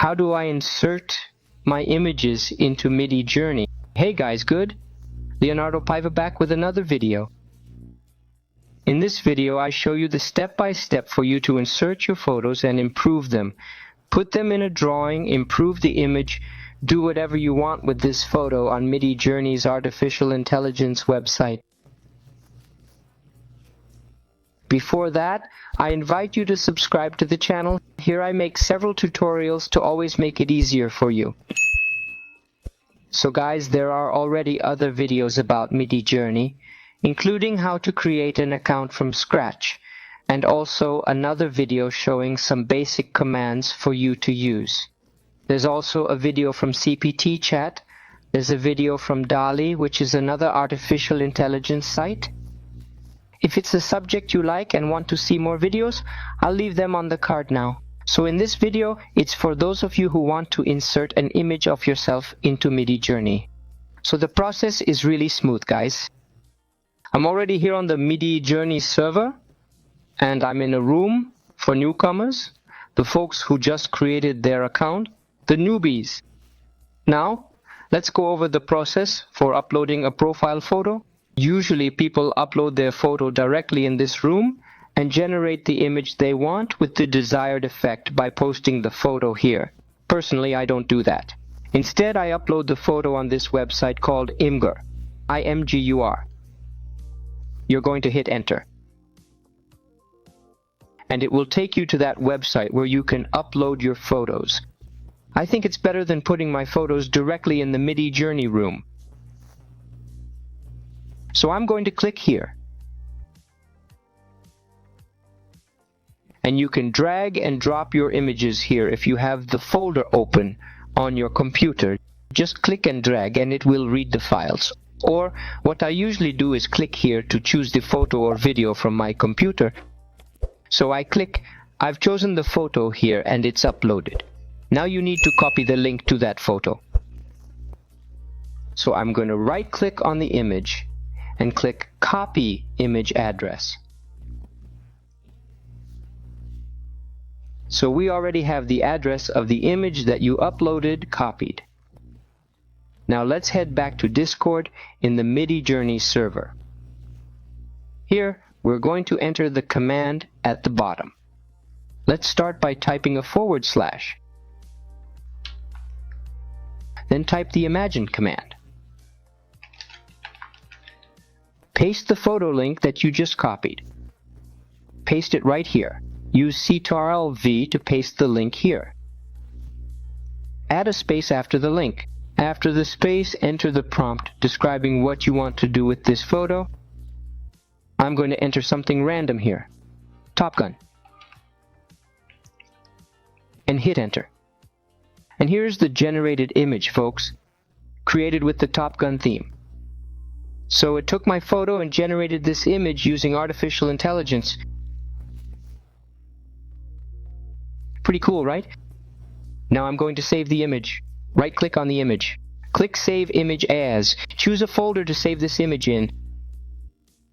How do I insert my images into Midjourney? Hey guys, good? Leonardo Paiva back with another video. In this video, I show you the step-by-step for you to insert your photos and improve them. Put them in a drawing, improve the image, do whatever you want with this photo on Midjourney's artificial intelligence website. Before that, I invite you to subscribe to the channel. Here I make several tutorials to always make it easier for you. So guys, there are already other videos about Midjourney, including how to create an account from scratch, and also another video showing some basic commands for you to use. There's also a video from CPT Chat. There's a video from DALL-E, which is another artificial intelligence site. If it's a subject you like and want to see more videos, I'll leave them on the card now. So in this video, it's for those of you who want to insert an image of yourself into Midjourney. So the process is really smooth, guys. I'm already here on the Midjourney server, and I'm in a room for newcomers, the folks who just created their account, the newbies. Now, let's go over the process for uploading a profile photo. Usually people upload their photo directly in this room and generate the image they want with the desired effect by posting the photo here. Personally, I don't do that. Instead, I upload the photo on this website called Imgur, I-M-G-U-R. You're going to hit enter. And it will take you to that website where you can upload your photos. I think it's better than putting my photos directly in the Midjourney room. So I'm going to click here. And you can drag and drop your images here if you have the folder open on your computer. Just click and drag and it will read the files. Or what I usually do is click here to choose the photo or video from my computer. So I click, I've chosen the photo here and it's uploaded. Now you need to copy the link to that photo. So I'm going to right click on the image and click Copy Image Address. So we already have the address of the image that you uploaded copied. Now let's head back to Discord in the Midjourney server. Here, we're going to enter the command at the bottom. Let's start by typing a /. Then type the imagine command. Paste the photo link that you just copied. Paste it right here. Use Ctrl-V to paste the link here. Add a space after the link. After the space, enter the prompt describing what you want to do with this photo. I'm going to enter something random here. Top Gun. And hit enter. And here's the generated image, folks, created with the Top Gun theme. So it took my photo and generated this image using artificial intelligence. Pretty cool, right? Now I'm going to save the image. Right-click on the image. Click Save Image As. Choose a folder to save this image in.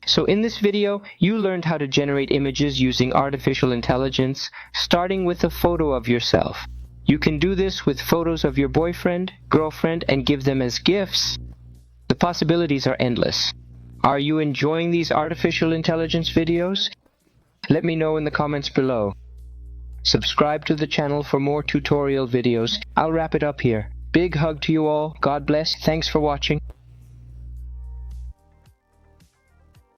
So in this video, you learned how to generate images using artificial intelligence, starting with a photo of yourself. You can do this with photos of your boyfriend, girlfriend, and give them as gifts. The possibilities are endless. Are you enjoying these artificial intelligence videos? Let me know in the comments below. Subscribe to the channel for more tutorial videos. I'll wrap it up here. Big hug to you all. God bless. Thanks for watching.